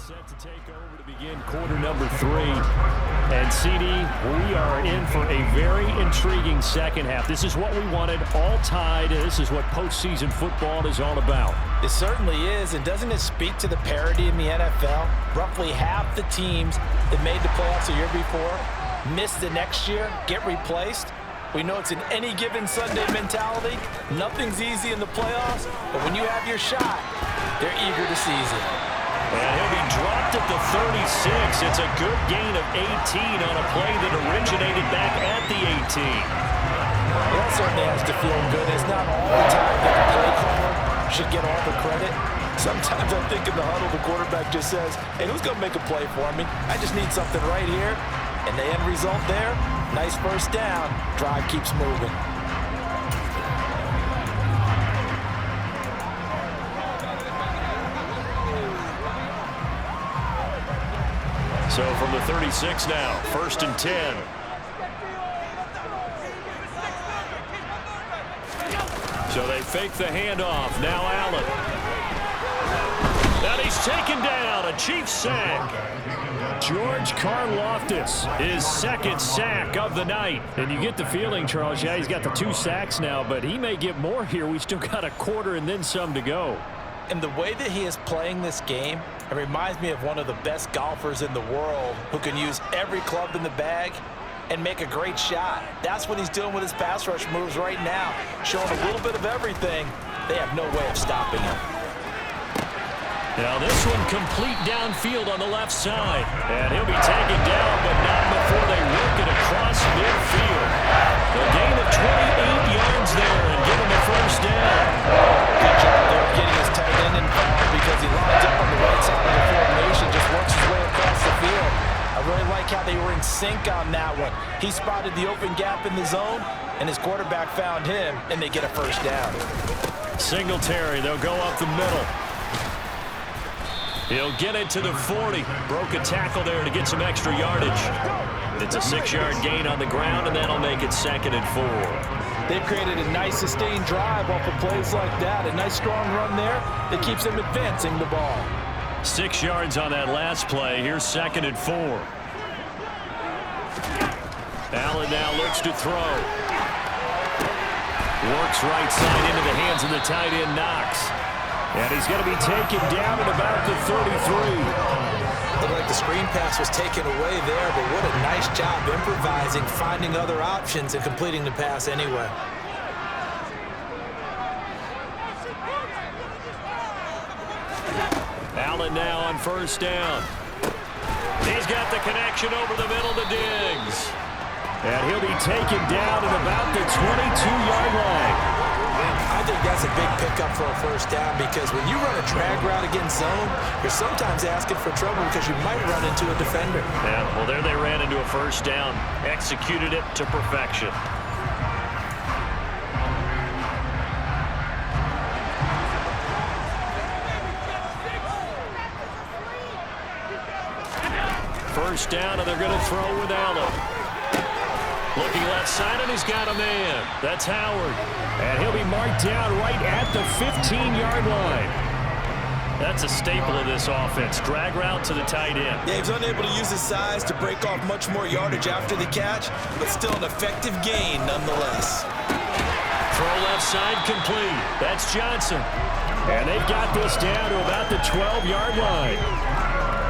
set to take over to begin quarter number 3. And, CD, we are in for a very intriguing second half. This is what we wanted, all tied. This is what postseason football is all about. It certainly is, and doesn't it speak to the parity in the NFL? Roughly half the teams that made the playoffs the year before miss the next year, get replaced. We know it's an any given Sunday mentality. Nothing's easy in the playoffs, but when you have your shot, they're eager to seize it. And he'll be dropped at the 36. It's a good gain of 18 on a play that originated back at the 18. Well, that certainly has to feel good. It's not all the time that the play caller should get all the credit. Sometimes I think in the huddle, the quarterback just says, hey, who's going to make a play for me? I just need something right here. And the end result there, nice first down. Drive keeps moving. So from the 36 now, 1st and 10. So they fake the handoff. Now Allen. And he's taken down. A Chiefs sack. George Karlaftis, his second sack of the night. And you get the feeling, Charles, yeah, he's got the 2 sacks now, but he may get more here. We still got a quarter and then some to go. And the way that he is playing this game, it reminds me of one of the best golfers in the world who can use every club in the bag and make a great shot. That's what he's doing with his pass rush moves right now, showing a little bit of everything. They have no way of stopping him. Now this one complete downfield on the left side. And he'll be taken down, but not before they work it across midfield. A gain of 28 yards there and give him a first down. Good job there of getting his tight end involved because he lines up on the right side of the formation, just works his way across the field. I really like how they were in sync on that one. He spotted the open gap in the zone, and his quarterback found him, and they get a first down. Singletary, they'll go up the middle. He'll get it to the 40. Broke a tackle there to get some extra yardage. It's a 6-yard gain on the ground, and that'll make it 2nd and 4. They've created a nice sustained drive off of plays like that. A nice strong run there that keeps them advancing the ball. 6 yards on that last play. Here's 2nd and 4. Allen now looks to throw. Works right side into the hands of the tight end, Knox. And he's going to be taken down at about the 33. Looked like the screen pass was taken away there, but what a nice job improvising, finding other options, and completing the pass anyway. Allen now on 1st down. He's got the connection over the middle to Diggs. And he'll be taken down at about the 22-yard line. I think that's a big pickup for a first down because when you run a drag route against zone, you're sometimes asking for trouble because you might run into a defender. Yeah, well, there they ran into a first down. Executed it to perfection. First down, and they're going to throw with Allen. Looking left side, and he's got a man. That's Howard. And he'll be marked down right at the 15-yard line. That's a staple of this offense. Drag route to the tight end. Yeah, he was unable to use his size to break off much more yardage after the catch, but still an effective gain nonetheless. Throw left side complete. That's Johnson. And they've got this down to about the 12-yard line.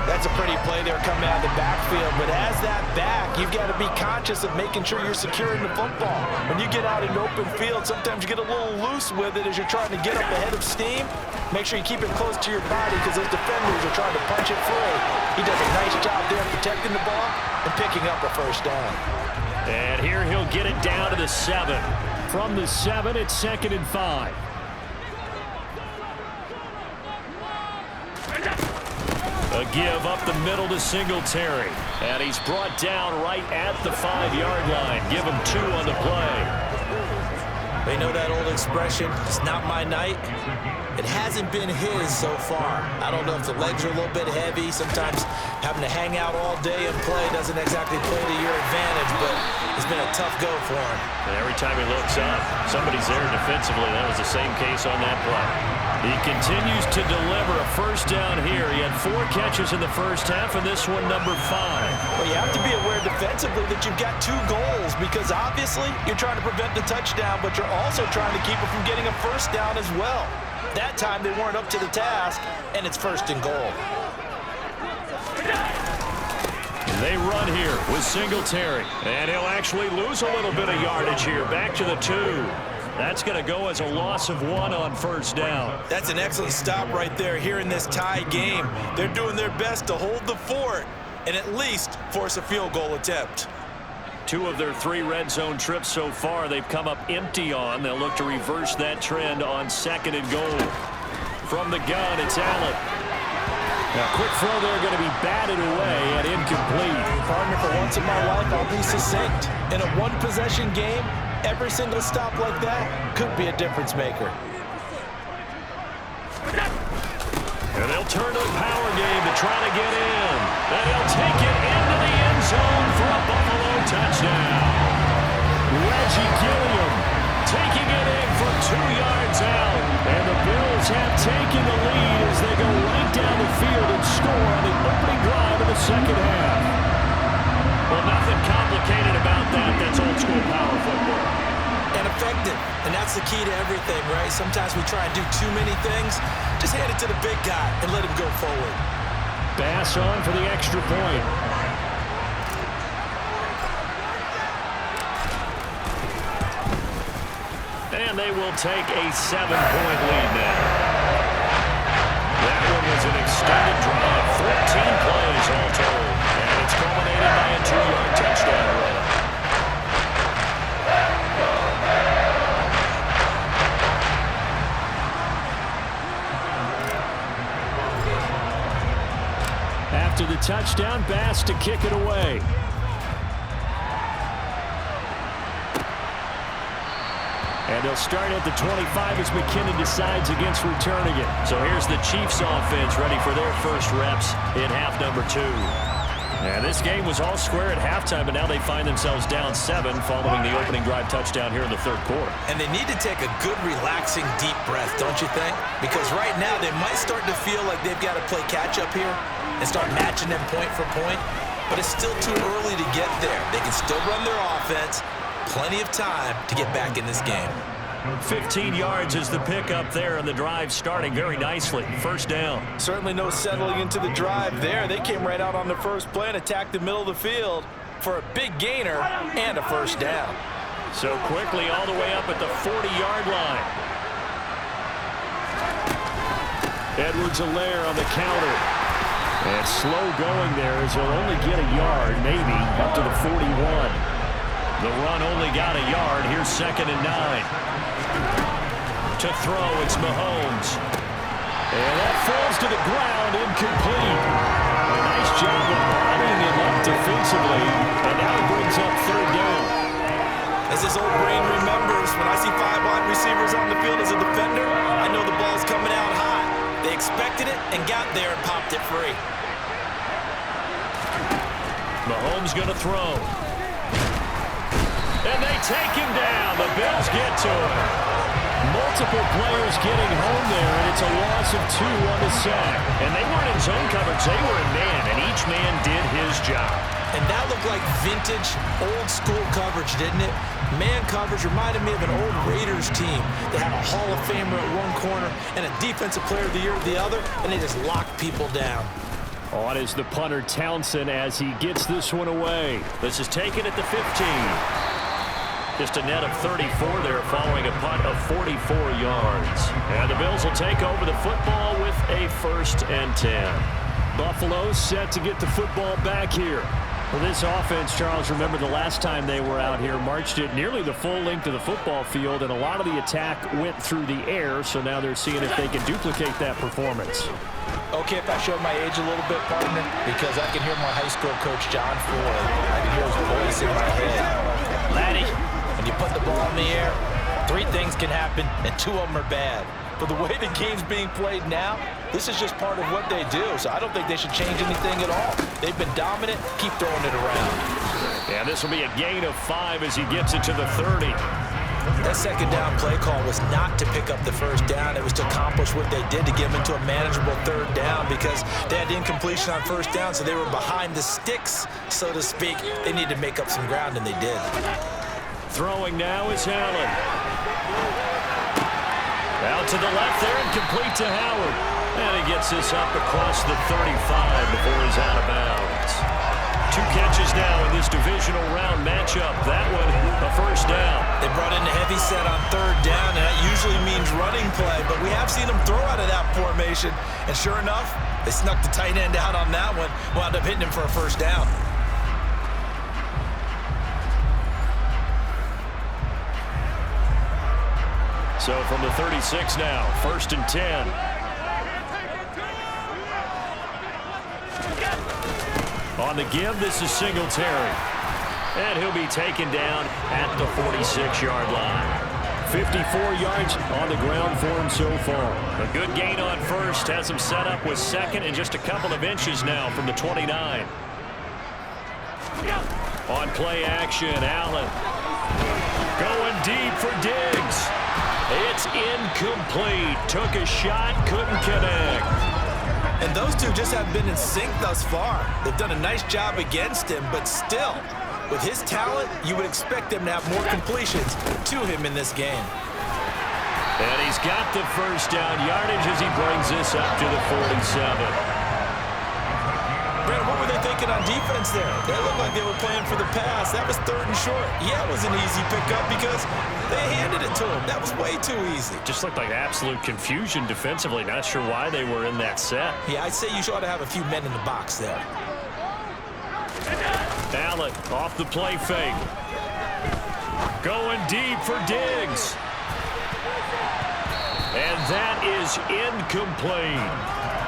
That's a pretty play there coming out of the backfield, but as that back, you've got to be conscious of making sure you're securing the football. When you get out in open field, sometimes you get a little loose with it as you're trying to get up ahead of steam. Make sure you keep it close to your body because those defenders are trying to punch it free. He does a nice job there protecting the ball and picking up a first down. And here he'll get it down to the 7. From the 7, it's 2nd and 5. A give up the middle to Singletary. And he's brought down right at the 5-yard line. Give him 2 on the play. They know that old expression, it's not my night. It hasn't been his so far. I don't know if the legs are a little bit heavy. Sometimes having to hang out all day and play doesn't exactly play to your advantage, but it's been a tough go for him. And every time he looks up, somebody's there defensively. That was the same case on that play. He continues to deliver a first down here. He had 4 catches in the first half, and this one number 5. Well, you have to be aware defensively that you've got 2 goals because obviously you're trying to prevent the touchdown, but you're also trying to keep it from getting a first down as well. That time they weren't up to the task, and it's first and goal. They run here with Singletary, and he'll actually lose a little bit of yardage here. Back to the 2. That's going to go as a loss of 1 on first down. That's an excellent stop right there here in this tie game. They're doing their best to hold the fort and at least force a field goal attempt. 2 of their 3 red zone trips so far they've come up empty on. They'll look to reverse that trend on second and goal. From the gun, it's Allen. Now, quick throw there, going to be batted away and incomplete. Partner, for once in my life, I'll be succinct. In a one-possession game, every single stop like that could be a difference maker. And they'll turn to the power game to try to get in. And he'll take it into the end zone for a Buffalo touchdown. Reggie Gilliam taking it in for 2 yards out. And the Bills have taken the lead as they go right down the field and score on the opening drive of the second half. Well, nothing complicated about that. That's old school power football. And effective. And that's the key to everything, right? Sometimes we try and do too many things. Just hand it to the big guy and let him go forward. Bass on for the extra point. And they will take a 7-point lead now. That one was an extended drive. 14 plays all told. And it's culminated by a 2-yard touchdown run. After the touchdown, Bass to kick it away. And they'll start at the 25 as McKinnon decides against returning it. So here's the Chiefs offense ready for their first reps in half number 2. And this game was all square at halftime, but now they find themselves down 7 following the opening drive touchdown here in the third quarter. And they need to take a good, relaxing, deep breath, don't you think? Because right now they might start to feel like they've got to play catch-up here and start matching them point for point. But it's still too early to get there. They can still run their offense. Plenty of time to get back in this game. 15 yards is the pickup there, and the drive starting very nicely. First down. Certainly no settling into the drive there. They came right out on the first play and attacked the middle of the field for a big gainer and a first down. So quickly all the way up at the 40-yard line. Edwards-Helaire on the counter. And slow going there as he'll only get a yard, maybe, up to the 41. The run only got a yard. Here's 2nd and 9. To throw, it's Mahomes. And that falls to the ground, incomplete. A nice job of lining him up defensively. And now it brings up 3rd down. As his old brain remembers, when I see 5 wide receivers on the field as a defender, I know the ball's coming out hot. They expected it and got there and popped it free. Mahomes going to throw. And they take him down. The Bills get to him. Multiple players getting home there, and it's a loss of 2 on the sack. And they weren't in zone coverage. They were in man, and each man did his job. And that looked like vintage, old-school coverage, didn't it? Man coverage reminded me of an old Raiders team that had a Hall of Famer at one corner and a Defensive Player of the Year at the other, and they just locked people down. On is the punter, Townsend, as he gets this one away. This is taken at the 15. Just a net of 34 there following a punt of 44 yards. And the Bills will take over the football with a 1st and 10. Buffalo set to get the football back here. Well, this offense, Charles, remember the last time they were out here, marched it nearly the full length of the football field, and a lot of the attack went through the air, so now they're seeing if they can duplicate that performance. Okay, if I showed my age a little bit, partner, because I can hear my high school coach, John Ford. I can hear his voice in my head. Laddie, when you put the ball in the air, 3 things can happen, and 2 of them are bad. For the way the game's being played now, this is just part of what they do. So I don't think they should change anything at all. They've been dominant. Keep throwing it around. Yeah, this will be a gain of 5 as he gets it to the 30. That second down play call was not to pick up the first down. It was to accomplish what they did, to get them into a manageable third down, because they had incompletion on first down, so they were behind the sticks, so to speak. They needed to make up some ground, and they did. Throwing now is Allen. Out to the left there and complete to Howard. And he gets this up across the 35 before he's out of bounds. 2 catches now in this divisional round matchup. That one, a first down. They brought in a heavy set on third down, and that usually means running play, but we have seen them throw out of that formation. And sure enough, they snuck the tight end out on that one, wound up hitting him for a first down. So from the 36 now, 1st and 10. On the give, this is Singletary. And he'll be taken down at the 46-yard line. 54 yards on the ground for him so far. A good gain on first, has him set up with second and just a couple of inches now from the 29. On play action, Allen going deep for Diggs. It's incomplete. Took a shot, couldn't connect. And those two just have been in sync thus far. They've done a nice job against him, but still, with his talent, you would expect them to have more completions to him in this game. And he's got the first down yardage as he brings this up to the 47. Brandon, what were they thinking on defense there? They looked like they were playing for the pass. That was 3rd and short. Yeah, it was an easy pickup because they handed it to him. That was way too easy. Just looked like absolute confusion defensively. Not sure why they were in that set. Yeah, I'd say you ought to have a few men in the box there. Allen off the play fake. Going deep for Diggs. And that is incomplete.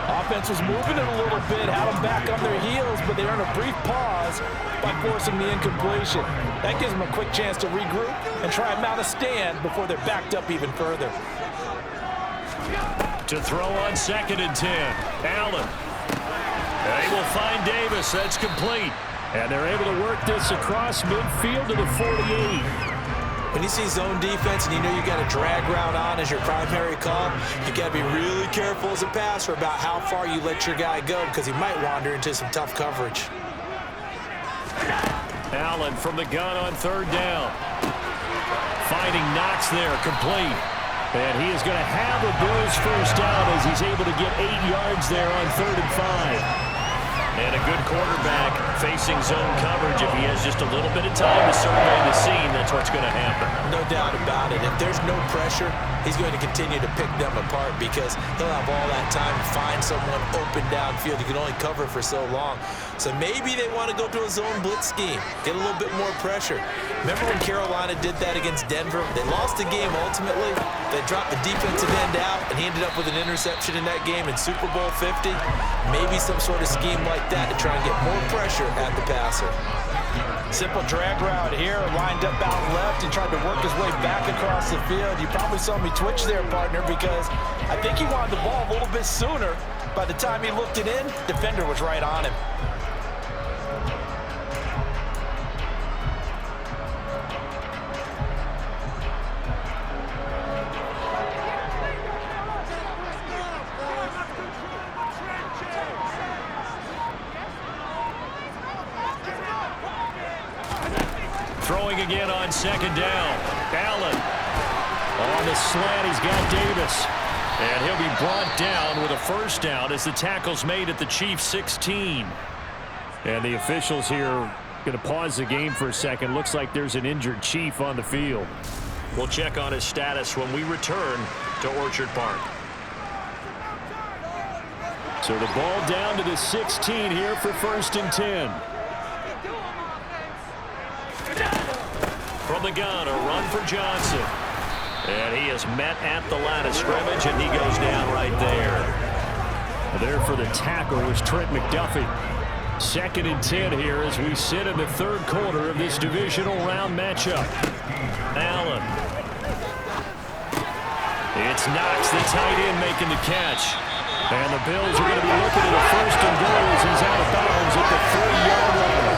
Offense was moving it a little bit, had them back on their heels, but they earned a brief pause by forcing the incompletion. That gives them a quick chance to regroup and try and mount a stand before they're backed up even further. To throw on 2nd and 10, Allen. They will find Davis. That's complete. And they're able to work this across midfield to the 48. When you see zone defense and you know you got a drag route on as your primary call, you got to be really careful as a passer about how far you let your guy go, because he might wander into some tough coverage. Allen from the gun on 3rd down. Finding Knox there, complete. And he is going to have a Bills first down as he's able to get 8 yards there on 3rd and 5. And a good quarterback facing zone coverage. If he has just a little bit of time to survey the scene, that's what's going to happen. No doubt about it. If there's no pressure, he's going to continue to pick them apart because he'll have all that time to find someone open downfield. He can only cover for so long. So maybe they want to go to a zone blitz scheme, get a little bit more pressure. Remember when Carolina did that against Denver? They lost the game ultimately. They dropped the defensive end out, and he ended up with an interception in that game in Super Bowl 50. Maybe some sort of scheme like that to try and get more pressure at the passer. Simple drag route here, lined up out left and tried to work his way back across the field. You probably saw me twitch there, partner, because I think he wanted the ball a little bit sooner. By the time he looked it in, defender was right on him. Throwing again on 2nd down. Allen on the slant. He's got Davis. And he'll be brought down with a first down as the tackle's made at the Chiefs' 16. And the officials here going to pause the game for a second. Looks like there's an injured Chief on the field. We'll check on his status when we return to Orchard Park. So the ball down to the 16 here for 1st and 10. From the gun, a run for Johnson. And he is met at the line of scrimmage, and he goes down right there. There for the tackle was Trent McDuffie. 2nd and 10 here as we sit in the 3rd quarter of this divisional round matchup. Allen It's Knox, the tight end, making the catch. And the Bills are going to be looking at a first and goal as he's out of bounds at the 3-yard line.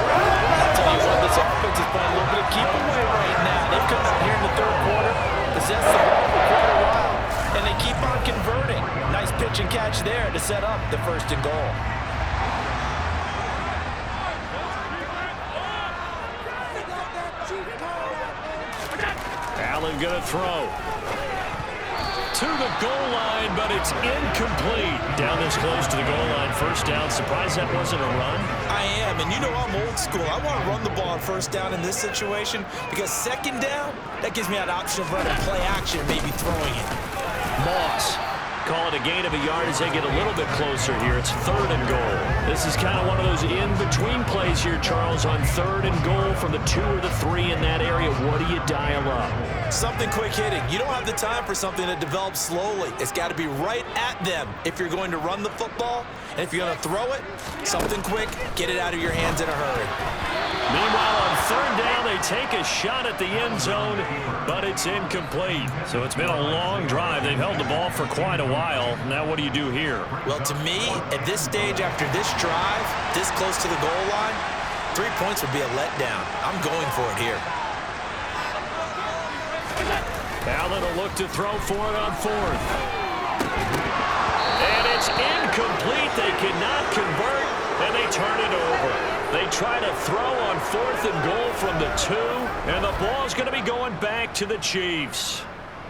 I'll tell you what, this offense is playing a little bit of keep away right now. They've come out here in the third quarter, possessed the ball for quite a while, and they keep on converting. Nice pitch and catch there to set up the first and goal. Allen going to throw. To the goal line, but it's incomplete. Down this close to the goal line, first down. Surprised that wasn't a run? I am, and you know I'm old school. I want to run the ball on first down in this situation because second down, that gives me that option of running play action, maybe throwing it. Moss. Call it a gain of a yard as they get a little bit closer here. It's third and goal. This is kind of one of those in-between plays here, Charles, on third and goal from the 2 or the 3 in that area. What do you dial up? Something quick hitting. You don't have the time for something that develops slowly. It's got to be right at them if you're going to run the football. And if you're going to throw it, something quick, get it out of your hands in a hurry. Meanwhile, on third down, they take a shot at the end zone, but it's incomplete. So it's been a long drive. They've held the ball for quite a while. Now what do you do here? Well, to me, at this stage after this drive, this close to the goal line, 3 points would be a letdown. I'm going for it here. Allen will look to throw for it on fourth. And it's incomplete. They cannot convert, and they turn it over. They try to throw on fourth and goal from the 2, and the ball's going to be going back to the Chiefs.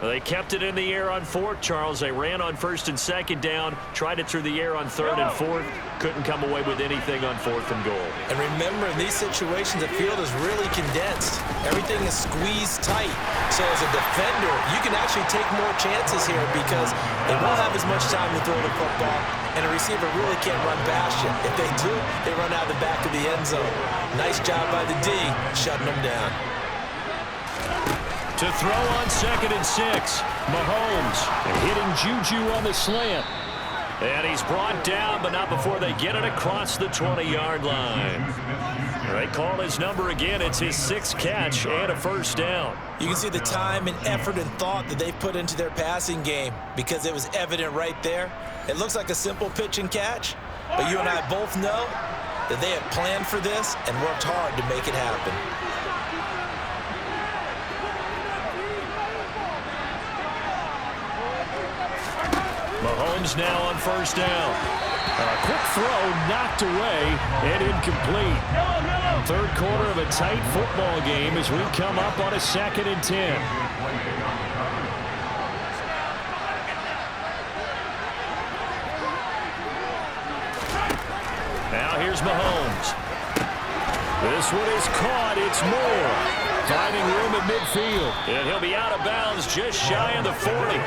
They kept it in the air on fourth, Charles. They ran on first and second down, tried it through the air on third and fourth, couldn't come away with anything on fourth and goal. And remember, in these situations, the field is really condensed. Everything is squeezed tight. So as a defender, you can actually take more chances here because they won't have as much time to throw the football, and a receiver really can't run past you. If they do, they run out the back of the end zone. Nice job by the D, shutting them down. To throw on second and 6, Mahomes hitting Juju on the slant. And he's brought down, but not before they get it across the 20-yard line. They call his number again. It's his 6th catch and a first down. You can see the time and effort and thought that they've put into their passing game because it was evident right there. It looks like a simple pitch and catch, but you and I both know that they have planned for this and worked hard to make it happen. Mahomes now on first down. A quick throw knocked away and incomplete. Third quarter of a tight football game as we come up on a 2nd and 10. Now here's Mahomes. This one is caught. It's Moore finding room at midfield. And he'll be out of bounds just shy of the 40.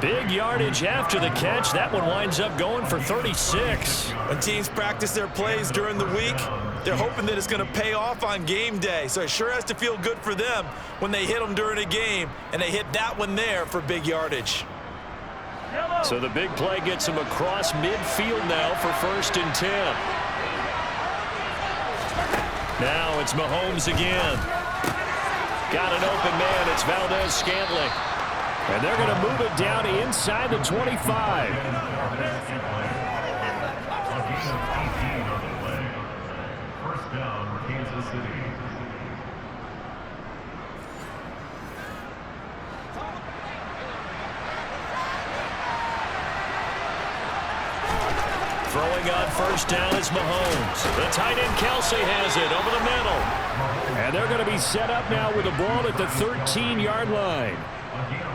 Big yardage after the catch. That one winds up going for 36. When teams practice their plays during the week, they're hoping that it's going to pay off on game day. So it sure has to feel good for them when they hit them during a game, and they hit that one there for big yardage. So the big play gets him across midfield now for 1st and 10. Now it's Mahomes again. Got an open man. It's Valdez-Scantling. And they're going to move it down inside the 25. First down for Kansas City. Throwing on first down is Mahomes. The tight end Kelsey has it over the middle. And they're going to be set up now with the ball at the 13-yard line.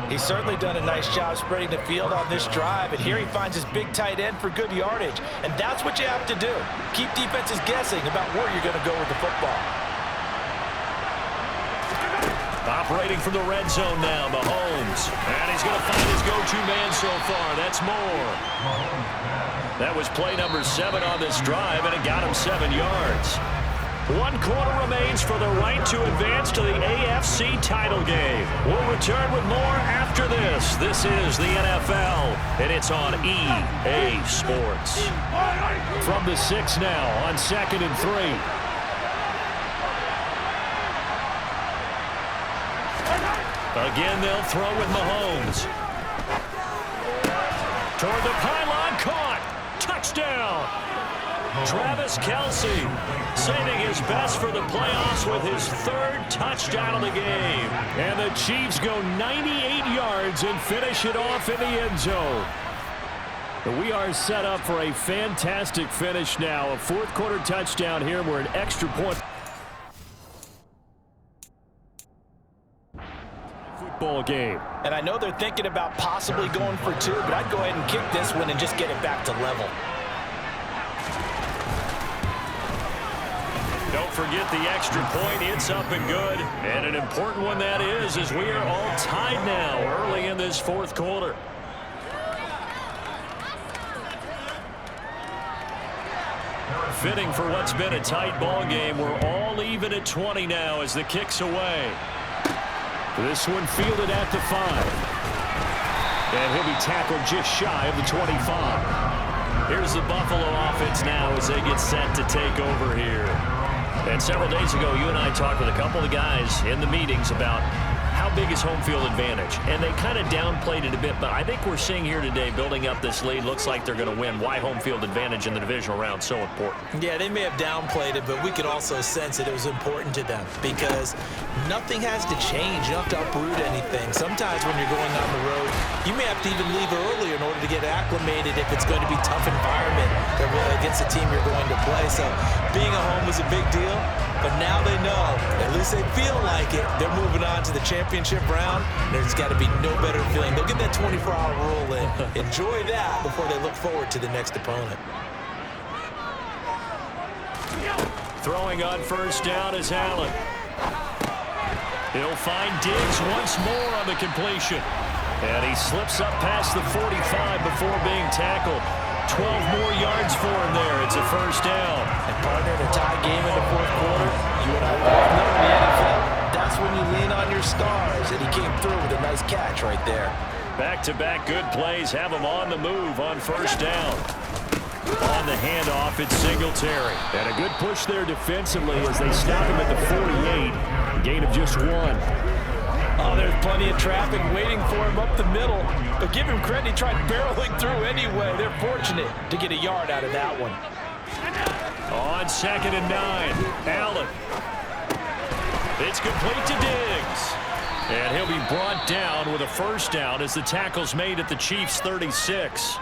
He's certainly done a nice job spreading the field on this drive, and here he finds his big tight end for good yardage. And that's what you have to do. Keep defenses guessing about where you're going to go with the football. Operating from the red zone now, Mahomes. And he's going to find his go-to man so far. That's Moore. That was play number 7 on this drive, and it got him 7 yards. 1 quarter remains for the right to advance to the AFC title game. We'll return with more after this. This is the NFL, and it's on EA Sports. From the 6 now on 2nd and 3. Again, they'll throw with Mahomes. Toward the pylon, caught. Touchdown. Travis Kelce saving his best for the playoffs with his 3rd touchdown of the game. And the Chiefs go 98 yards and finish it off in the end zone. We are set up for a fantastic finish now. A 4th quarter touchdown here. We're an extra point. Football game. And I know they're thinking about possibly going for 2, but I'd go ahead and kick this one and just get it back to level. Don't forget the extra point. It's up and good. And an important one that is, as we are all tied now early in this 4th quarter. Fitting for what's been a tight ball game. We're all even at 20 now as the kick's away. This one fielded at the 5. And he'll be tackled just shy of the 25. Here's the Buffalo offense now as they get set to take over here. And several days ago, you and I talked with a couple of guys in the meetings about how big is home field advantage. And they kind of downplayed it a bit, but I think we're seeing here today, building up this lead, looks like they're going to win. Why home field advantage in the divisional round so important? Yeah, they may have downplayed it, but we could also sense that it was important to them because nothing has to change. You don't have to uproot anything. Sometimes when you're going on the road, you may have to even leave earlier in order to get acclimated if it's going to be a tough environment against the team you're going to play. So being at home was a big deal. But now they know, at least they feel like it, they're moving on to the championship round. There's got to be no better feeling. They'll get that 24-hour rule in. Enjoy that before they look forward to the next opponent. Throwing on 1st down is Allen. He'll find Diggs once more on the completion. And he slips up past the 45 before being tackled. 12 more yards for him there. It's a 1st down. And partner, in a tie game in the 4th quarter, you and I both know in the NFL, that's when you lean on your stars. And he came through with a nice catch right there. Back-to-back good plays have him on the move on 1st down. On the handoff, it's Singletary. And a good push there defensively as they stop him at the 48. Gain of just 1. Oh, there's plenty of traffic waiting for him up the middle. But give him credit, he tried barreling through anyway. They're fortunate to get a yard out of that one. On 2nd and 9, Allen. It's complete to Diggs. And he'll be brought down with a 1st down as the tackle's made at the Chiefs' 36.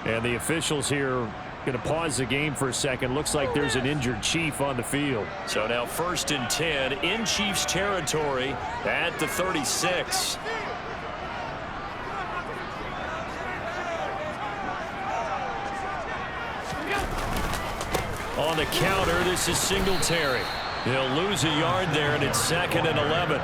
And the officials here going to pause the game for a second. Looks like there's an injured Chief on the field. So now 1st and 10 in Chiefs territory at the 36. On the counter, this is Singletary. He'll lose a yard there, and it's 2nd and 11.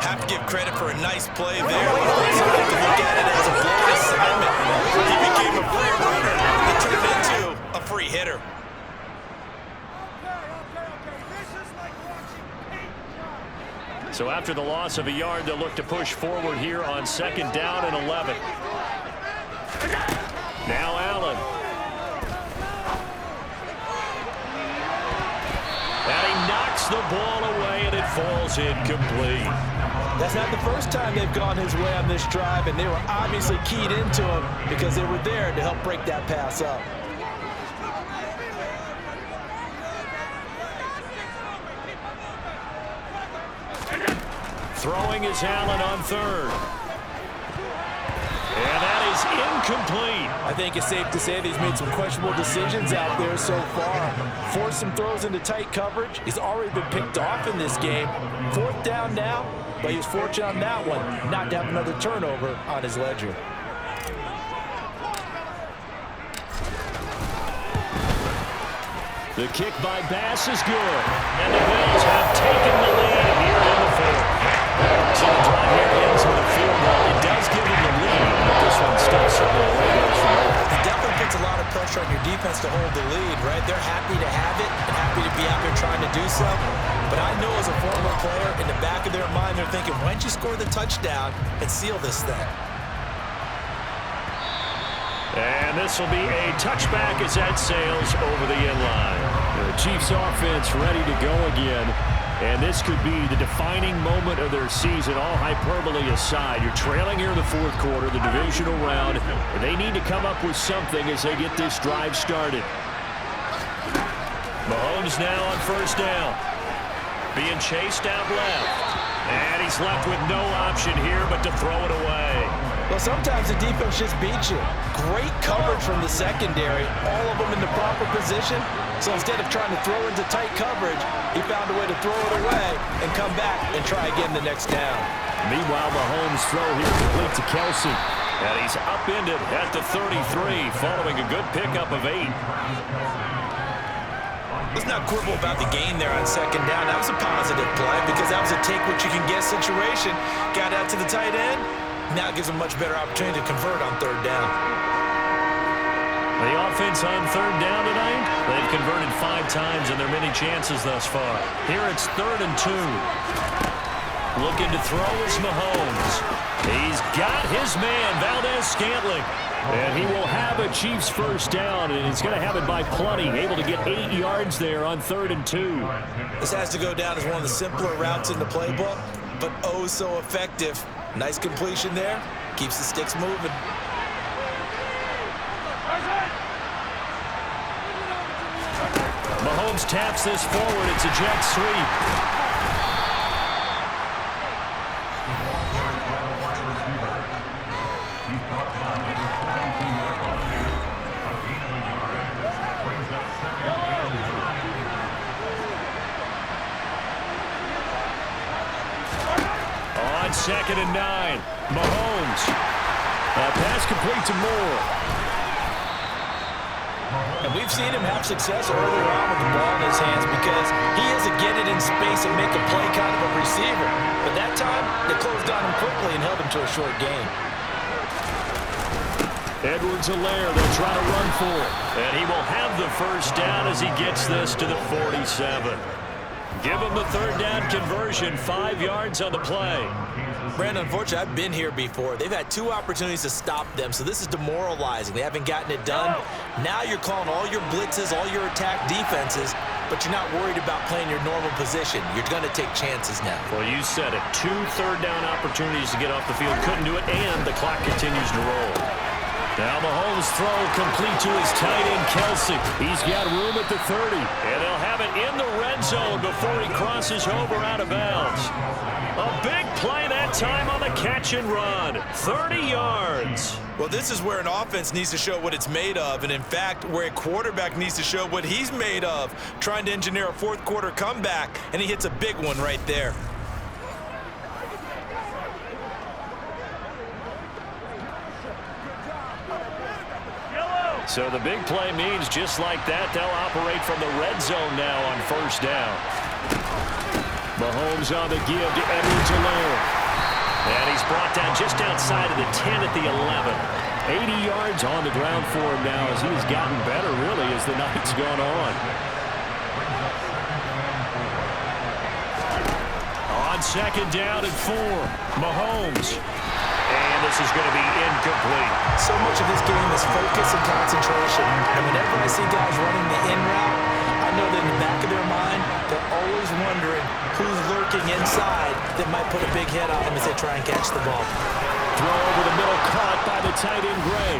Have to give credit for a nice play there. You also have to look at it as a blown assignment. He became a free runner that turned into a free hitter. So after the loss of a yard, they'll look to push forward here on 2nd down and 11. Now Allen. And he knocks the ball away, and it falls incomplete. That's not the first time they've gone his way on this drive, and they were obviously keyed into him because they were there to help break that pass up. Throwing is Allen on 3rd. And that is incomplete. I think it's safe to say that he's made some questionable decisions out there so far. Forced some throws into tight coverage. He's already been picked off in this game. 4th down now, but he was fortunate on that one not to have another turnover on his ledger. The kick by Bass is good. And the Bills have taken the lead here in the 4th. So the drive here ends with a field goal. It does give them the lead, but this one still certainly a way goes from over. It definitely puts a lot of pressure on your defense to hold the lead, right? They're happy to have it and happy to be out there trying to do so. But I know as a former player, in the back of their mind, they're thinking, why don't you score the touchdown and seal this thing? And this will be a touchback as that sails over the end line. The Chiefs offense ready to go again. And this could be the defining moment of their season, all hyperbole aside. You're trailing here in the fourth quarter, the divisional round, and they need to come up with something as they get this drive started. Mahomes now on first down. Being chased out left. And he's left with no option here but to throw it away. Well, sometimes the defense just beats you. Great coverage from the secondary, all of them in the proper position. So instead of trying to throw into tight coverage, he found a way to throw it away and come back and try again the next down. Meanwhile, Mahomes' throw here complete to Kelsey. And he's upended at the 33 following a good pickup of 8. Let's not quibble about the gain there on second down. That was a positive play because that was a take-what-you-can-get situation. Got out to the tight end. Now it gives them a much better opportunity to convert on third down. The offense on third down tonight, they've converted 5 times in their many chances thus far. Here it's 3rd and 2. Looking to throw is Mahomes. He's got his man, Valdez-Scantling. And he will have a Chiefs first down, and he's going to have it by plenty. Able to get 8 yards there on 3rd and 2. This has to go down as one of the simpler routes in the playbook, but oh so effective. Nice completion there. Keeps the sticks moving. Mahomes taps this forward. It's a jet sweep. On 2nd and 9, Mahomes. Pass complete to Moore. And we've seen him have success earlier on with the ball in his hands because he is a get it in space and make a play kind of a receiver. But that time, they closed on him quickly and held him to a short gain. Edwards-Helaire, they'll try to run for it. And he will have the first down as he gets this to the 47. Give him the 3rd down conversion, 5 yards on the play. Brandon, unfortunately, I've been here before. They've had 2 opportunities to stop them, so this is demoralizing. They haven't gotten it done. Now you're calling all your blitzes, all your attack defenses, but you're not worried about playing your normal position. You're going to take chances now. Well, you said it. 2 third down opportunities to get off the field. Couldn't do it, and the clock continues to roll. Now Mahomes' throw complete to his tight end, Kelsey. He's got room at the 30, and they'll have it in the red zone before he crosses over out of bounds. A big play that time on the catch and run. 30 yards. Well, this is where an offense needs to show what it's made of, and in fact, where a quarterback needs to show what he's made of, trying to engineer a fourth quarter comeback, and he hits a big one right there. So the big play means just like that, they'll operate from the red zone now on first down. Mahomes on the give to Edwards-Helaire. And he's brought down just outside of the 10 at the 11. 80 yards on the ground for him now as he's gotten better, really, as the night's gone on. On 2nd down and 4, Mahomes. And this is going to be incomplete. So much of this game is focus and concentration. And whenever I see guys running the in route, I know that in the back of their mind, they're always wondering who's lurking inside that might put a big hit on them as they try and catch the ball. Throw over the middle, caught by the tight end, Gray.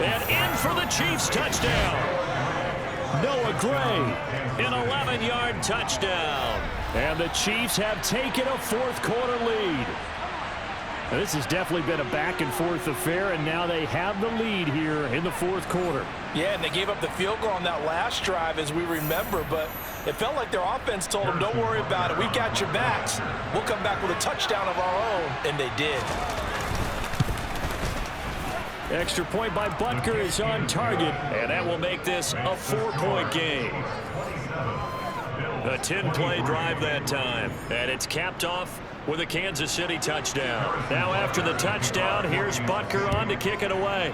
And in for the Chiefs touchdown. Noah Gray, an 11-yard touchdown. And the Chiefs have taken a fourth quarter lead. Now, this has definitely been a back-and-forth affair, and now they have the lead here in the fourth quarter. Yeah, and they gave up the field goal on that last drive, as we remember, but it felt like their offense told them, don't worry about it. We've got your backs. We'll come back with a touchdown of our own, and they did. Extra point by Butker is on target, and that will make this a 4-point game. A 10-play drive that time, and it's capped off with a Kansas City touchdown. Now after the touchdown, here's Butker on to kick it away.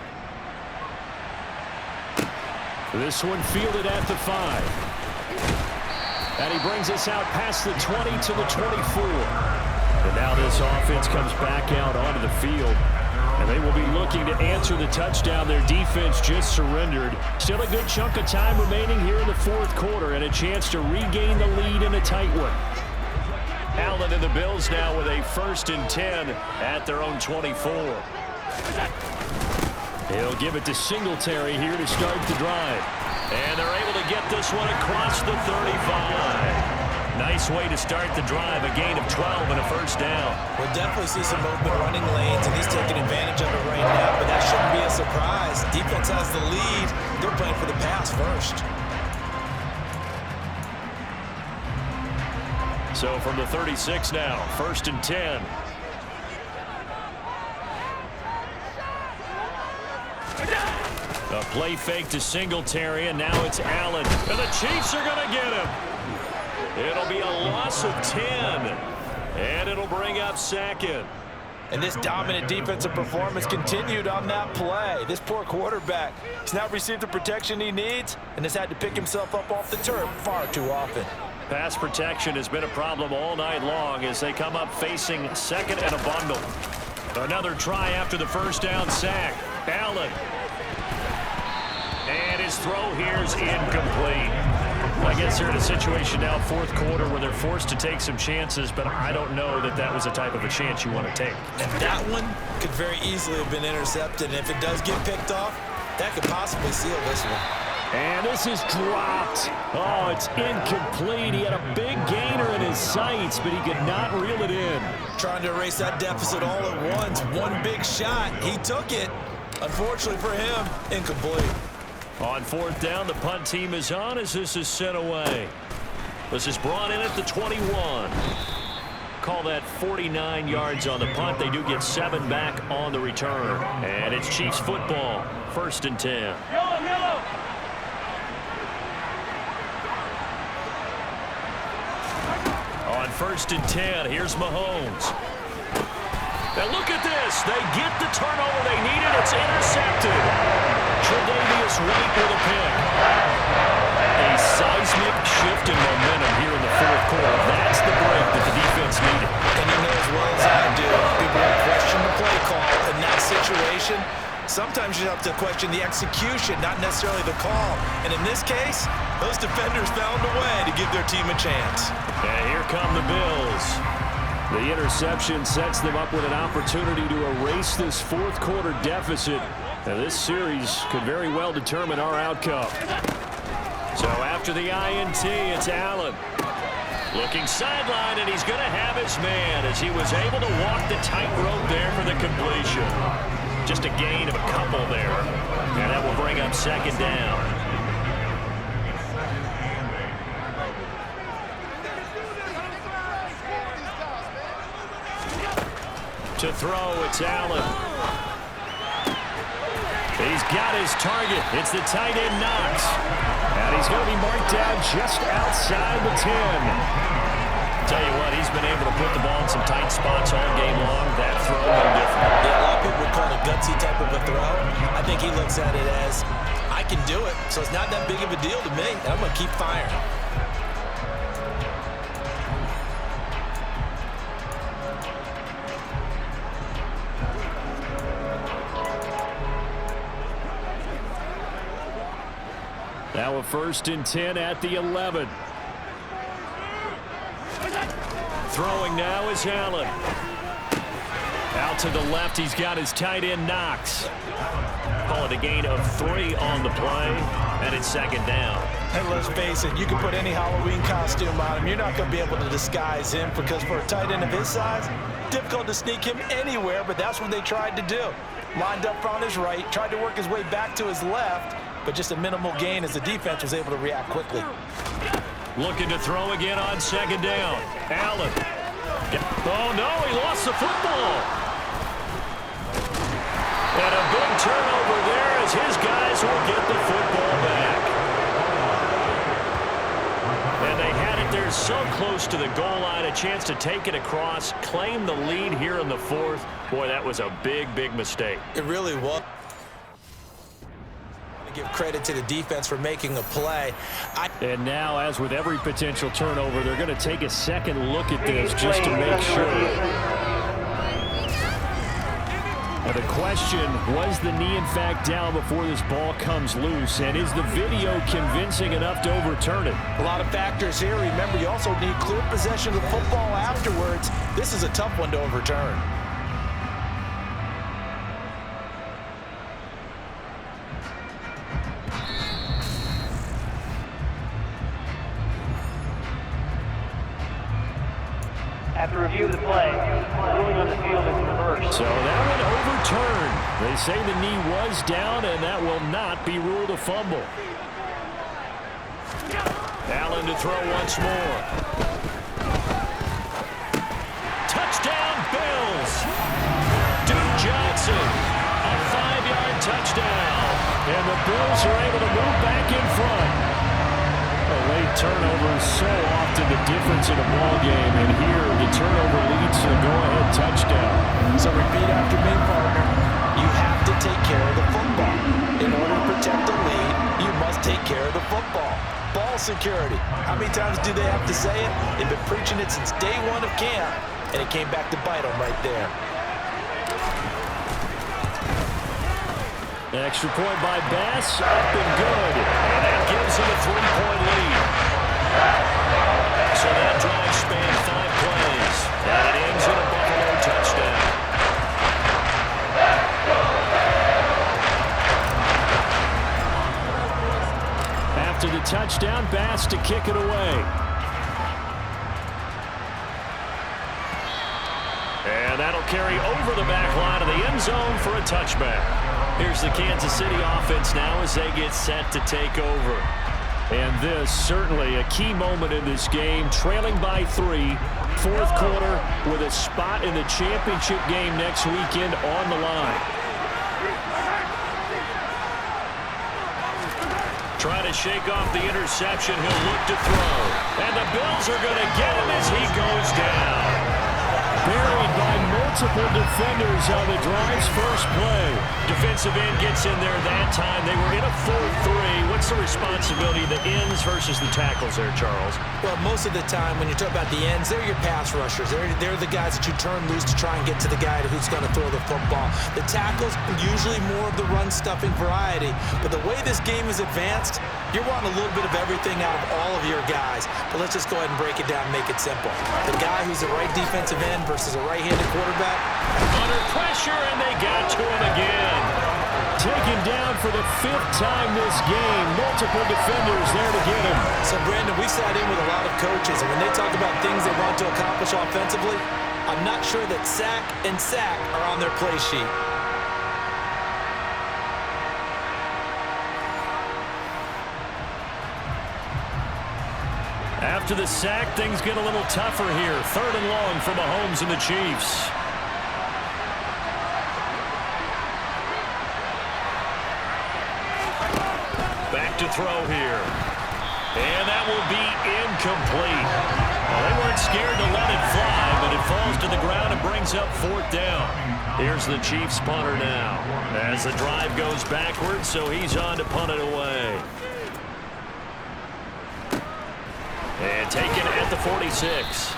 This one fielded at the 5. And he brings us out past the 20 to the 24. And now this offense comes back out onto the field. And they will be looking to answer the touchdown their defense just surrendered. Still a good chunk of time remaining here in the fourth quarter and a chance to regain the lead in a tight one. Allen and the Bills now with a 1st and 10 at their own 24. He'll give it to Singletary here to start the drive. And they're able to get this one across the 35. Nice way to start the drive, a gain of 12 and a 1st down. We'll definitely see some movement running lanes, and he's taking advantage of it right now, but that shouldn't be a surprise. Defense has the lead. They're playing for the pass first. So from the 36 now, 1st and 10. A play fake to Singletary, and now it's Allen. And the Chiefs are going to get him. It'll be a loss of 10, and it'll bring up 2nd. And this dominant defensive performance continued on that play. This poor quarterback has not received the protection he needs and has had to pick himself up off the turf far too often. Pass protection has been a problem all night long as they come up facing 2nd and a bundle. Another try after the 1st down sack. Allen. And his throw here is incomplete. I guess they're in a situation now, 4th quarter, where they're forced to take some chances, but I don't know that that was the type of a chance you want to take. And that one could very easily have been intercepted, and if it does get picked off, that could possibly seal this one. And this is dropped. Oh, it's incomplete. He had a big gainer in his sights, but he could not reel it in. Trying to erase that deficit all at once. One big shot. He took it. Unfortunately for him, incomplete. On 4th down, the punt team is on as this is sent away. This is brought in at the 21. Call that 49 yards on the punt. They do get 7 back on the return. And it's Chiefs football, 1st and 10. Yellow. On 1st and 10, here's Mahomes. And look at this. They get the turnover they needed. It's intercepted. Tre'Davious White with a pick. A seismic shift in momentum here in the 4th quarter. That's the break that the defense needed. And you know as well as I do, people will question the play call in that situation. Sometimes you have to question the execution, not necessarily the call. And in this case, those defenders found a way to give their team a chance. And here come the Bills. The interception sets them up with an opportunity to erase this 4th quarter deficit. And this series could very well determine our outcome. So after the INT, it's Allen. Looking sideline, and he's going to have his man as he was able to walk the tightrope there for the completion. Just a gain of a couple there. And that will bring up 2nd down. To throw, it's Allen. He's got his target. It's the tight end Knox. And he's going to be marked down just outside the 10. Tell you what, he's been able to put the ball in some tight spots all game long. That throw, no different. Yeah, a lot of people would call it a gutsy type of a throw. I think he looks at it as, I can do it, so it's not that big of a deal to me, and I'm going to keep firing. Now a 1st and 10 at the 11. Throwing now is Allen. Out to the left, he's got his tight end Knox. Call it a gain of 3 on the play, and it's 2nd down. And let's face it, you can put any Halloween costume on him. You're not going to be able to disguise him because for a tight end of his size, difficult to sneak him anywhere, but that's what they tried to do. Lined up on his right, tried to work his way back to his left, but just a minimal gain as the defense was able to react quickly. Looking to throw again on 2nd down. Allen. Oh, no, he lost the football. And a big turnover there as his guys will get the football back. And they had it there so close to the goal line, a chance to take it across, claim the lead here in the 4th. Boy, that was a big, big mistake. It really was. Give credit to the defense for making a play. And now, as with every potential turnover, they're going to take a second look at this just to make sure. And the question, was the knee in fact down before this ball comes loose? And is the video convincing enough to overturn it? A lot of factors here. Remember, you also need clear possession of the football afterwards. This is a tough one to overturn. After review of the play, ruling on the field is reversed. So that one overturned. They say the knee was down, and that will not be ruled a fumble. Allen to throw once more. Touchdown, Bills. Duke Johnson, a 5-yard touchdown. And the Bills are able to move back in front. A late turnover is so often the difference in a ball game, and here the turnover leads to a go-ahead touchdown. So repeat after me, partner. You have to take care of the football. In order to protect the lead, you must take care of the football. Ball security. How many times do they have to say it? They've been preaching it since day one of camp, and it came back to bite them right there. Extra point by Bass, up and good. And that gives him a 3-point lead. So that drive spanned 5 plays. And it ends in a Buffalo touchdown. After the touchdown, Bass to kick it away. And that'll carry over the back line of the end zone for a touchback. Here's the Kansas City offense now as they get set to take over. And this certainly a key moment in this game, trailing by 3, fourth quarter with a spot in the championship game next weekend on the line. Trying to shake off the interception, he'll look to throw. And the Bills are going to get him as he goes down. Buried by multiple defenders on the drive's first play. Defensive end gets in there that time. They were in a 4-3. What's the responsibility of the ends versus the tackles there, Charles? Well, most of the time when you talk about the ends, they're your pass rushers. They're the guys that you turn loose to try and get to the guy who's going to throw the football. The tackles, usually more of the run-stuffing variety. But the way this game is advanced, you're wanting a little bit of everything out of all of your guys. But let's just go ahead and break it down and make it simple. The guy who's the right defensive end versus a right-handed quarterback. Under pressure, and they got to him again. Taken down for the 5th time this game. Multiple defenders there to get him. So, Brandon, we sat in with a lot of coaches, and when they talk about things they want to accomplish offensively, I'm not sure that sack and sack are on their play sheet. After the sack, things get a little tougher here. 3rd and long for Mahomes and the Chiefs. Back to throw here. And that will be incomplete. Well, they weren't scared to let it fly, but it falls to the ground and brings up 4th down. Here's the Chiefs punter now. As the drive goes backwards, so he's on to punt it away. And taken at the 46.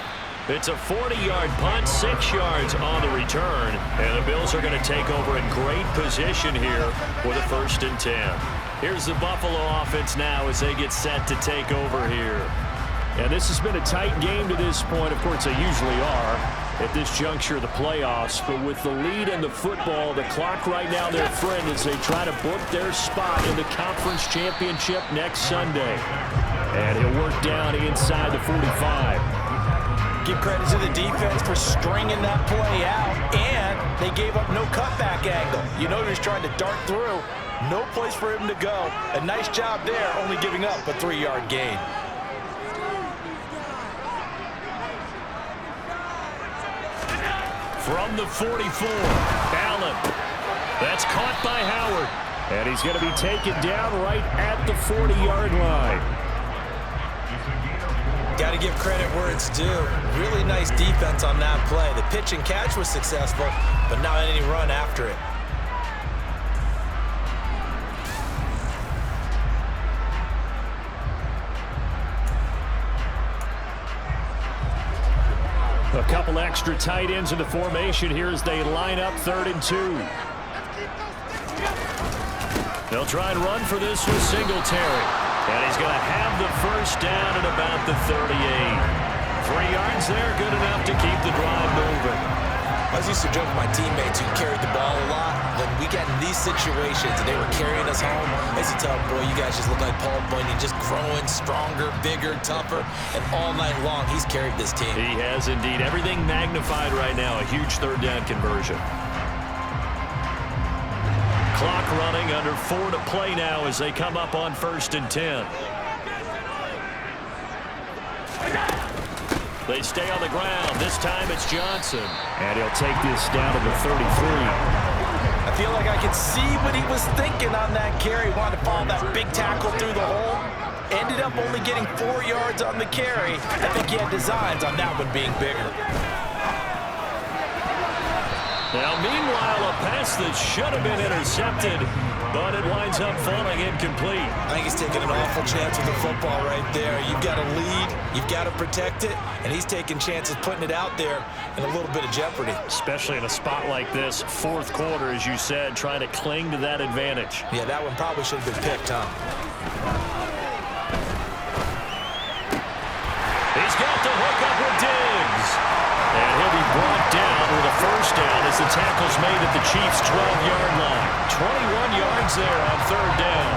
It's a 40-yard punt, 6 yards on the return. And the Bills are going to take over in great position here with a 1st and 10. Here's the Buffalo offense now as they get set to take over here. And this has been a tight game to this point. Of course, they usually are at this juncture of the playoffs. But with the lead in the football, the clock right now their friend as they try to book their spot in the conference championship next Sunday. And he'll work down inside the 45. Give credit to the defense for stringing that play out, and they gave up no cutback angle. You know he was trying to dart through. No place for him to go. A nice job there, only giving up a 3-yard gain. From the 44, Allen. That's caught by Howard. And he's going to be taken down right at the 40-yard line. Got to give credit where it's due. Really nice defense on that play. The pitch and catch was successful, but not any run after it. A couple extra tight ends in the formation here as they line up 3rd and 2. They'll try and run for this with Singletary. And he's going to have the first down at about the 38. 3 yards there, good enough to keep the drive moving. I was used to joke with my teammates who carried the ball a lot. When we got in these situations and they were carrying us home, I used to tell them, boy, you guys just look like Paul Bunyan, just growing stronger, bigger, tougher, and all night long he's carried this team. He has indeed. Everything magnified right now. A huge 3rd down conversion. Clock running, under 4 to play now as they come up on 1st and 10. They stay on the ground. This time it's Johnson. And he'll take this down to the 33. I feel like I could see what he was thinking on that carry. Wanted to follow that big tackle through the hole. Ended up only getting 4 yards on the carry. I think he had designs on that one being bigger. Now, meanwhile, a pass that should have been intercepted, but it winds up falling incomplete. I think he's taking an awful chance with the football right there. You've got to lead, you've got to protect it, and he's taking chances putting it out there in a little bit of jeopardy. Especially in a spot like this, 4th quarter, as you said, trying to cling to that advantage. Yeah, that one probably should have been picked, huh? He's got the hook up with Diggs. And he'll be brought down with a first down as the tackle's made at the Chiefs' 12-yard line. 21 yards there on 3rd down.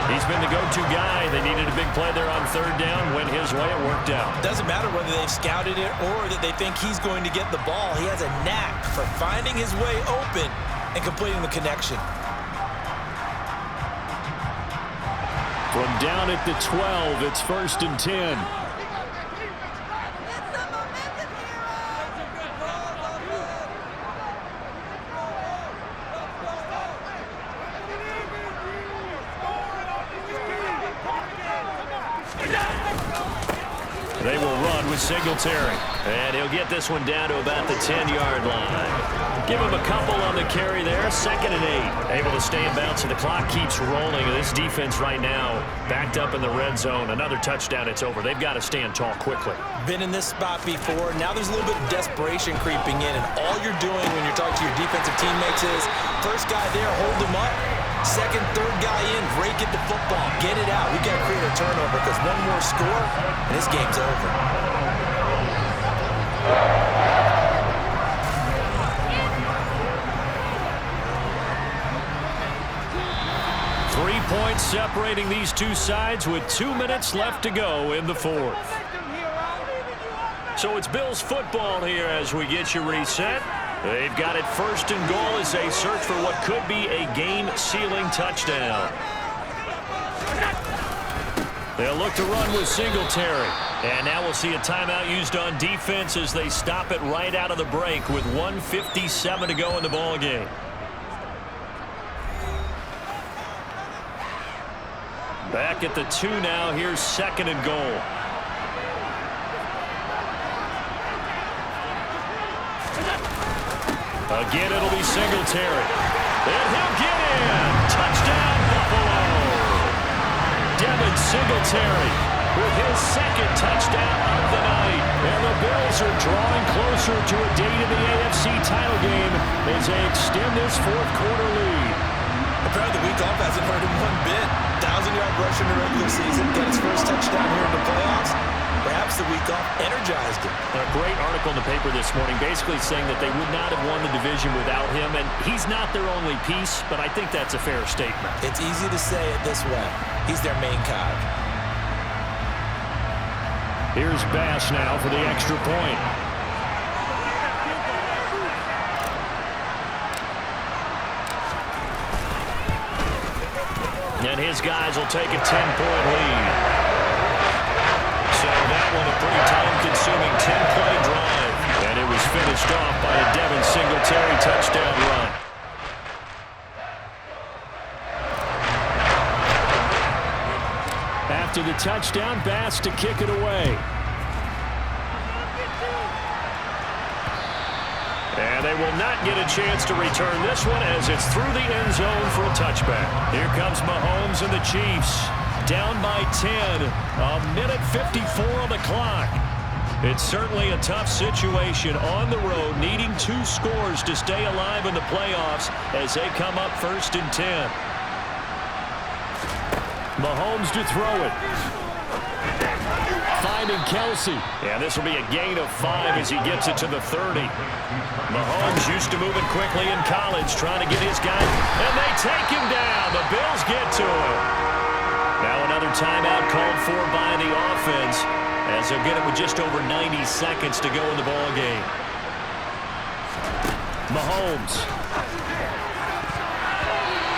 He's been the go-to guy. They needed a big play there on 3rd down. Went his way. It worked out. Doesn't matter whether they've scouted it or that they think he's going to get the ball. He has a knack for finding his way open and completing the connection. From down at the 12, it's 1st and 10. They will run with Singletary. And he'll get this one down to about the 10-yard line. Give him a couple on the carry there. 2nd and 8. Able to stay in bounds, and the clock keeps rolling. This defense right now backed up in the red zone. Another touchdown, it's over. They've got to stand tall quickly. Been in this spot before. Now there's a little bit of desperation creeping in, and all you're doing when you're talking to your defensive teammates is first guy there, hold him up. 2nd, 3rd guy in, break it the football. Get it out. We've got to create a turnover because one more score, and this game's over. Points separating these two sides with 2 minutes left to go in the 4th. So it's Bills football here as we get you reset. They've got it 1st and goal as they search for what could be a game-sealing touchdown. They'll look to run with Singletary. And now we'll see a timeout used on defense as they stop it right out of the break with 1:57 to go in the ballgame. Back at the 2 now. Here's 2nd and goal. Again, it'll be Singletary. And he'll get in. Touchdown, Buffalo. Devin Singletary with his 2nd touchdown of the night. And the Bills are drawing closer to a date in the AFC title game as they extend this 4th quarter lead. Apparently the week off hasn't hurt him one bit. 1,000-yard rush in the regular season, get his first touchdown here in the playoffs. Perhaps the week off energized him. A great article in the paper this morning basically saying that they would not have won the division without him, and he's not their only piece, but I think that's a fair statement. It's easy to say it this way. He's their main cog. Here's Bass now for the extra point. And his guys will take a 10-point lead. So that one a pretty time-consuming 10-play drive. And it was finished off by a Devin Singletary touchdown run. After the touchdown, Bass to kick it away. And they will not get a chance to return this one as it's through the end zone for a touchback. Here comes Mahomes and the Chiefs. Down by 10. 1:54 on the clock. It's certainly a tough situation on the road, needing 2 scores to stay alive in the playoffs as they come up 1st and 10. Mahomes to throw it. Finding Kelsey. And this will be a gain of 5 as he gets it to the 30. Mahomes used to moving quickly in college, trying to get his guy. And they take him down. The Bills get to him. Now another timeout called for by the offense, as they'll get it with just over 90 seconds to go in the ball game. Mahomes.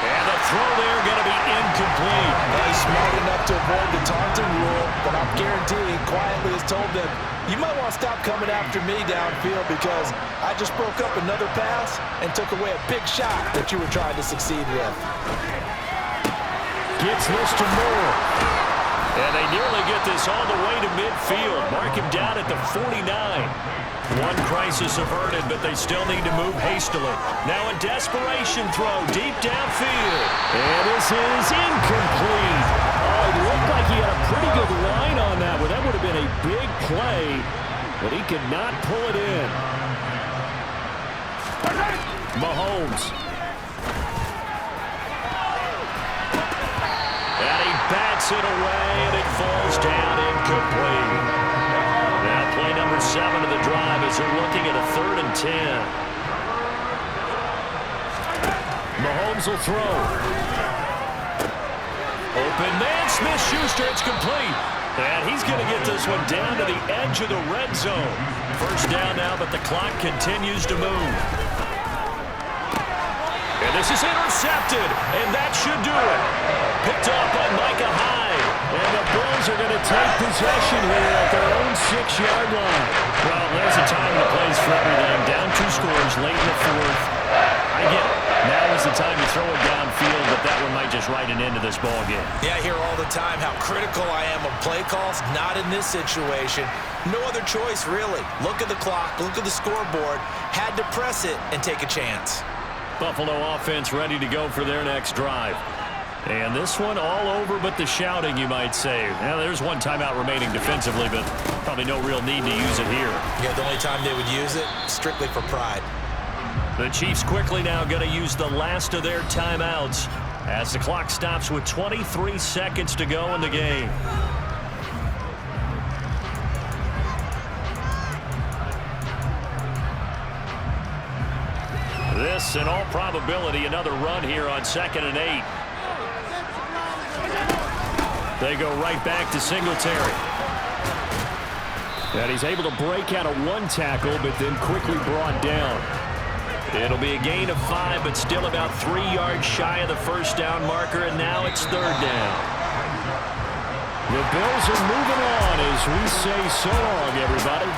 And the throw there going to be incomplete. He's smart enough to avoid the taunting rule, but I'm guaranteeing quietly has told them, you might want to stop coming after me downfield because I just broke up another pass and took away a big shot that you were trying to succeed with. Gets this to Moore. And they nearly get this all the way to midfield. Mark him down at the 49. One crisis averted, but they still need to move hastily. Now a desperation throw deep downfield. And this is incomplete. Oh, it looked like he had a pretty good line on that one. That would have been a big play, but he could not pull it in. Mahomes. And he bats it away, and it falls down incomplete. Now play number 7 of the drive as they're looking at a 3rd and 10. Mahomes will throw. Open man, Smith-Schuster, it's complete. And he's going to get this one down to the edge of the red zone. First down now, but the clock continues to move. And this is intercepted, and that should do it. Picked up by Micah Hyde. And the Bills are going to take possession here at their own 6-yard line. Well, there's a time and a place for everything. Down 2 scores late in the 4th. I get it. Now is the time to throw it downfield, but that one might just write an end to this ball game. Yeah, I hear all the time how critical I am of play calls. Not in this situation. No other choice, really. Look at the clock. Look at the scoreboard. Had to press it and take a chance. Buffalo offense ready to go for their next drive. And this one all over but the shouting, you might say. Now, there's one timeout remaining defensively, but probably no real need to use it here. Yeah, the only time they would use it, strictly for pride. The Chiefs quickly now going to use the last of their timeouts as the clock stops with 23 seconds to go in the game. This, in all probability, another run here on 2nd and 8. They go right back to Singletary. And he's able to break out of 1 tackle, but then quickly brought down. It'll be a gain of 5, but still about 3 yards shy of the first down marker, and now it's 3rd down. The Bills are moving on as we say so long, everybody.